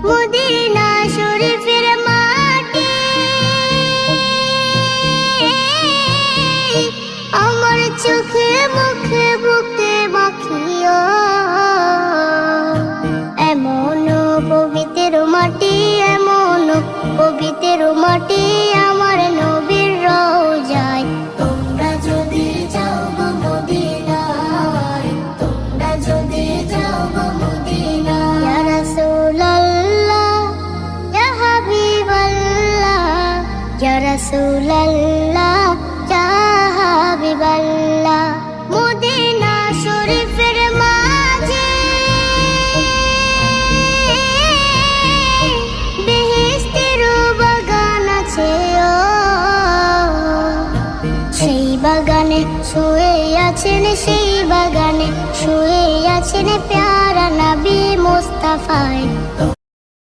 Medina শরীফের মাটি আমার চোখে মুখে বুকে মাখিও, এমন পবিত্র মাটি, এমন পবিত্র মাটি আমার নবীর রওজায়। তোমরা যদি যাও গো মদিনায়, তোমরা যদি যাও গো মদিনায়, ইয়া রাসূলুল্লাহ ইয়া হাবিবাল্লাহ, ইয়া রাসূলুল্লাহ ইয়া হাবিবাল্লাহ। মদিনা শরীফের মাঝে বেহেশতের বাগান আছে, সেই বাগানে শুয়ে আছেন, সেই বাগানে শুয়ে আছেন প্যারা নবী মুস্তাফা।